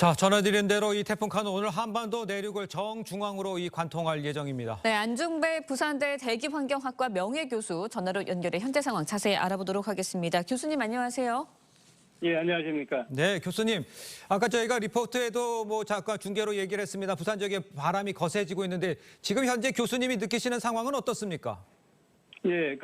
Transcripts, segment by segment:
자, 전해드린 대로 이 태풍 카눈 오늘 한반도 내륙을 정중앙으로 관통할 예정입니다. 네, 안중배 부산대 대기환경학과 명예교수 전화로 연결해 현재 상황 자세히 알아보도록 하겠습니다. 교수님 안녕하세요. 예, 안녕하십니까. 네, 교수님. 아까 저희가 리포트에도 잠깐 중계로 얘기를 했습니다. 부산 지역에 바람이 거세지고 있는데 지금 현재 교수님이 느끼시는 상황은 어떻습니까? 예,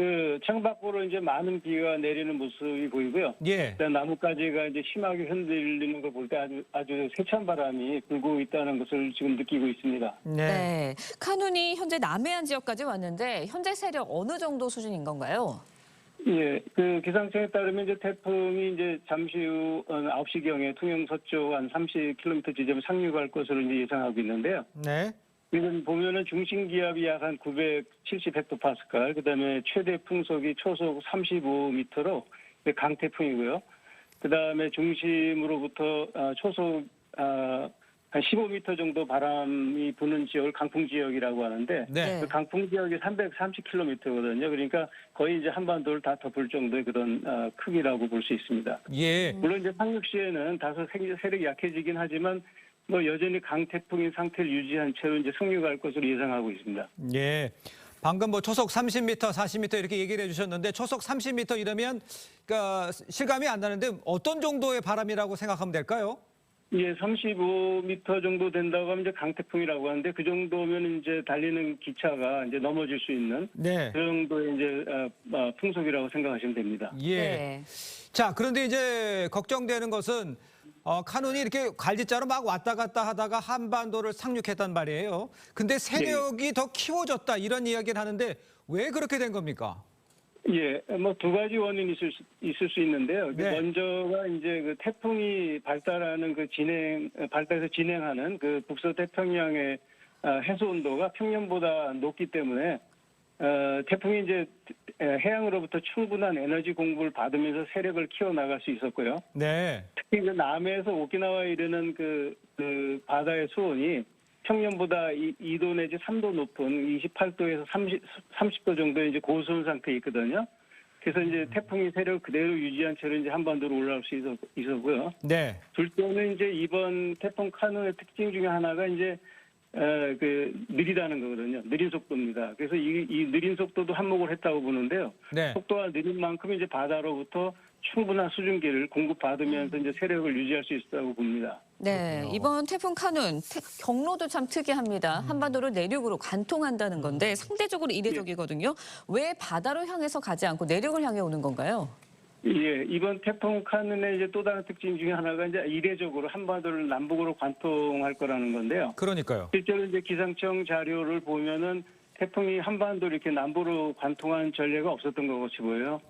창밖으로 이제 많은 비가 내리는 모습이 보이고요. 예. 나뭇가지가 이제 심하게 흔들리는 걸 볼 때 아주 세찬 바람이 불고 있다는 것을 지금 느끼고 있습니다. 네, 카눈이 현재 남해안 지역까지 왔는데 현재 세력 어느 정도 수준인 건가요? 예, 기상청에 따르면 이제 태풍이 이제 잠시 후 9시경에 통영 서쪽 한 30km 지점에 상륙할 것으로 이제 예상하고 있는데요. 네. 지금 보면은 중심 기압이 약 한 970 헥토파스칼, 그다음에 최대 풍속이 초속 35m로 강태풍이고요. 그다음에 중심으로부터 초속 한 15m 정도 바람이 부는 지역을 강풍 지역이라고 하는데 네. 그 강풍 지역이 330km거든요. 그러니까 거의 이제 한반도를 다 덮을 정도의 그런 크기라고 볼 수 있습니다. 예. 물론 이제 상륙 시에는 다소 세력이 약해지긴 하지만 여전히 강태풍인 상태를 유지한 채로 이제 상륙할 것으로 예상하고 있습니다. 예. 방금 초속 30m, 40m 이렇게 얘기를 해주셨는데 초속 30m 이러면 그러니까 실감이 안 나는데 어떤 정도의 바람이라고 생각하면 될까요? 예, 35m 정도 된다고 하면 이제 강태풍이라고 하는데 그 정도면 이제 달리는 기차가 이제 넘어질 수 있는 네. 그 정도의 이제 풍속이라고 생각하시면 됩니다. 예. 네. 자, 그런데 이제 걱정되는 것은 카눈이 이렇게 갈지자로 막 왔다 갔다 하다가 한반도를 상륙했단 말이에요. 근데 세력이 더 키워졌다 이런 이야기를 하는데 왜 그렇게 된 겁니까? 예, 두 가지 원인이 있을 수 있는데요. 네. 먼저가 이제 태풍이 발달해서 진행하는 북서 태평양의 해수 온도가 평년보다 높기 때문에 태풍이 이제 해양으로부터 충분한 에너지 공급을 받으면서 세력을 키워나갈 수 있었고요. 네. 특히 남해에서 오키나와에 이르는 바다의 수온이 평년보다 2도 내지 3도 높은 28도에서 30도 정도의 이제 고수온 상태에 있거든요. 그래서 이제 태풍이 세력을 그대로 유지한 채로 이제 한반도로 올라올 수 있었고요. 네. 둘째는 이제 이번 태풍 카눈의 특징 중에 하나가 이제 느리다는 거거든요. 느린 속도입니다. 그래서 이 느린 속도도 한몫을 했다고 보는데요. 네. 속도가 느린 만큼 이제 바다로부터 충분한 수증기를 공급받으면서 이제 세력을 유지할 수 있다고 봅니다. 네, 이번 태풍 카눈 경로도 참 특이합니다. 한반도를 내륙으로 관통한다는 건데 상대적으로 이례적이거든요. 왜 바다로 향해서 가지 않고 내륙을 향해 오는 건가요? 예, 이번 태풍 카눈의 이제 또 다른 특징 중에 하나가 이제 이례적으로 한반도를 남북으로 관통할 거라는 건데요. 그러니까요. 실제로 이제 기상청 자료를 보면은 태풍이 한반도를 이렇게 남부로 관통한 전례가 없었던 것 같이 보여요.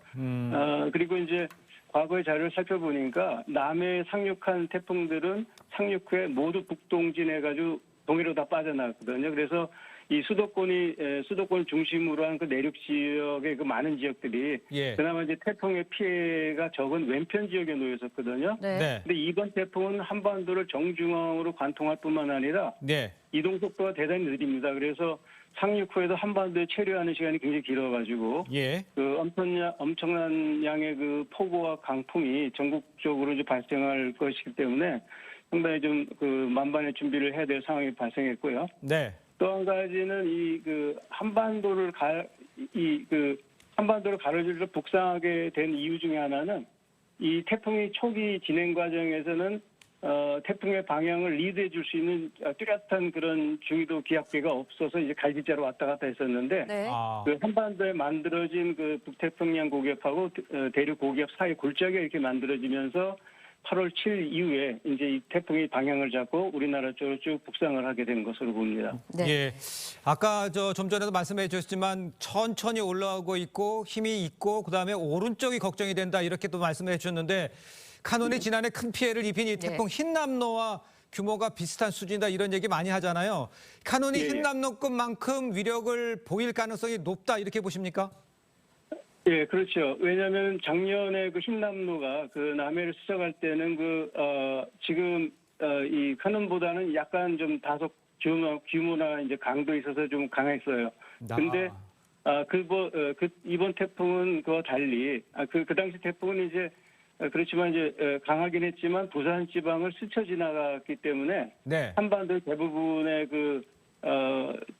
그리고 이제 과거의 자료를 살펴보니까 남해에 상륙한 태풍들은 상륙 후에 모두 북동진해가지고 동해로 다 빠져나왔거든요. 그래서 이 수도권 중심으로 한 내륙 지역의 많은 지역들이 예. 그나마 이제 태풍의 피해가 적은 왼편 지역에 놓여 있었거든요. 네. 네. 근데 이번 태풍은 한반도를 정중앙으로 관통할 뿐만 아니라 네. 이동 속도가 대단히 느립니다. 그래서 상륙 후에도 한반도에 체류하는 시간이 굉장히 길어가지고 예. 엄청난 양의 폭우와 강풍이 전국적으로 이제 발생할 것이기 때문에 상당히 좀 만반의 준비를 해야 될 상황이 발생했고요. 네. 또 한 가지는 한반도를 가로질러 북상하게 된 이유 중에 하나는 이 태풍이 초기 진행 과정에서는 태풍의 방향을 리드해 줄 수 있는 뚜렷한 그런 중위도 기압계가 없어서 이제 갈지자로 왔다 갔다 했었는데 네. 한반도에 만들어진 북태평양 고기압하고 대륙 고기압 사이 골짜기가 이렇게 만들어지면서 8월 7일 이후에 이제 이 태풍이 방향을 잡고 우리나라 쪽으로 쭉 북상을 하게 된 것으로 봅니다. 네. 예. 아까 좀 전에도 말씀해 주셨지만 천천히 올라오고 있고 힘이 있고 그다음에 오른쪽이 걱정이 된다 이렇게 또 말씀해 주셨는데 카눈이 지난해 큰 피해를 입힌 이 태풍 흰남노와 규모가 비슷한 수준이다 이런 얘기 많이 하잖아요. 카눈이 흰남노급만큼 위력을 보일 가능성이 높다 이렇게 보십니까? 예, 그렇죠. 왜냐하면 작년에 흰남노가 남해를 스쳐갈 때는 지금 이 카눈보다는 약간 좀 다소 규모나 이제 강도에 있어서 좀 강했어요. 근데 이번 태풍은 그와 달리 그 당시 태풍은 이제 그렇지만 이제 강하긴 했지만 부산 지방을 스쳐 지나갔기 때문에 네. 한반도 대부분의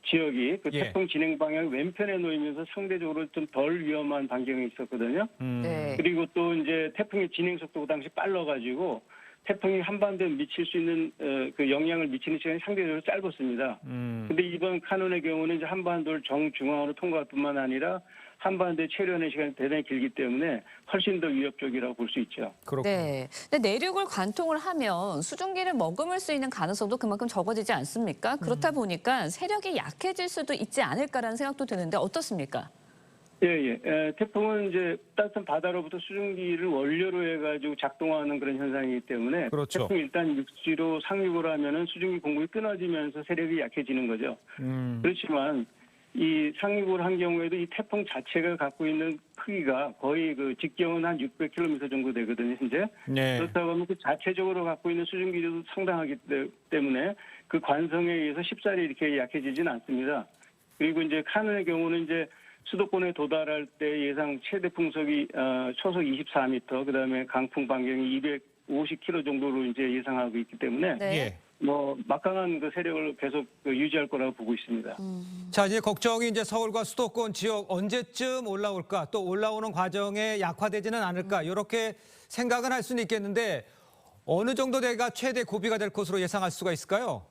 지역이 그 예. 태풍 진행 방향 왼편에 놓이면서 상대적으로 좀 덜 위험한 반경에 있었거든요. 네. 그리고 또 이제 태풍의 진행 속도가 당시 빨라가지고 태풍이 한반도에 미칠 수 있는 그 영향을 미치는 시간이 상대적으로 짧았습니다. 근데 이번 카눈의 경우는 이제 한반도를 정중앙으로 통과할 뿐만 아니라 한반도에 체류하는 시간이 대단히 길기 때문에 훨씬 더 위협적이라고 볼 수 있죠. 그렇군요. 네. 근데 내륙을 관통을 하면 수증기를 머금을 수 있는 가능성도 그만큼 적어지지 않습니까? 그렇다 보니까 세력이 약해질 수도 있지 않을까라는 생각도 드는데 어떻습니까? 예. 태풍은 이제 따뜻한 바다로부터 수증기를 원료로 해가지고 작동하는 그런 현상이기 때문에 그렇죠. 태풍이 일단 육지로 상륙을 하면은 수증기 공급이 끊어지면서 세력이 약해지는 거죠. 그렇지만 이 상륙을 한 경우에도 이 태풍 자체가 갖고 있는 크기가 거의 그 직경은 한 600km 정도 되거든요, 현재. 네. 그렇다고 하면 그 자체적으로 갖고 있는 수증기도 상당하기 때문에 그 관성에 의해서 쉽사리 이렇게 약해지지는 않습니다. 그리고 이제 카눈의 경우는 이제 수도권에 도달할 때 예상 최대 풍속이 초속 24m, 그다음에 강풍 반경이 250km 정도로 이제 예상하고 있기 때문에 네. 예. 막강한 그 세력을 계속 유지할 거라고 보고 있습니다. 자, 이제 걱정이 이제 서울과 수도권 지역 언제쯤 올라올까, 또 올라오는 과정에 약화되지는 않을까, 이렇게 생각은 할 수는 있겠는데 어느 정도 대가 최대 고비가 될 것으로 예상할 수가 있을까요?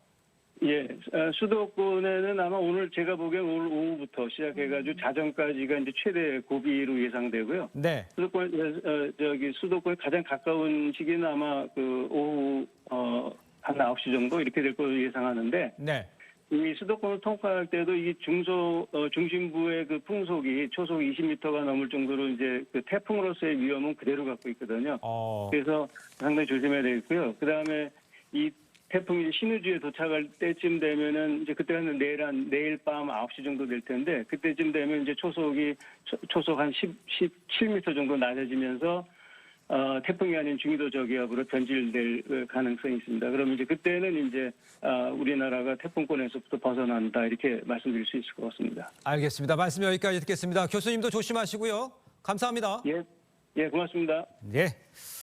예, 수도권에는 아마 오늘 제가 보기엔 오늘 오후부터 시작해가지고 자정까지가 이제 최대 고비로 예상되고요. 네. 수도권에 가장 가까운 시기는 아마 그 오후 한 9시 정도 이렇게 될 걸로 예상하는데 네. 이 수도권을 통과할 때도 이 중심부의 그 풍속이 초속 20m가 넘을 정도로 이제 그 태풍으로서의 위험은 그대로 갖고 있거든요. 그래서 상당히 조심해야 되겠고요. 그다음에 이 태풍이 신우주에 도착할 때쯤 되면은 이제 그때는 내일 밤 9시 정도 될 텐데 그때쯤 되면 이제 초속 한 17m 정도 낮아지면서 태풍이 아닌 중위도 저기압으로 변질될 가능성이 있습니다. 그러면 이제 그때는 이제 우리나라가 태풍권에서부터 벗어난다 이렇게 말씀드릴 수 있을 것 같습니다. 알겠습니다. 말씀 여기까지 듣겠습니다. 교수님도 조심하시고요. 감사합니다. 예, 고맙습니다. 예.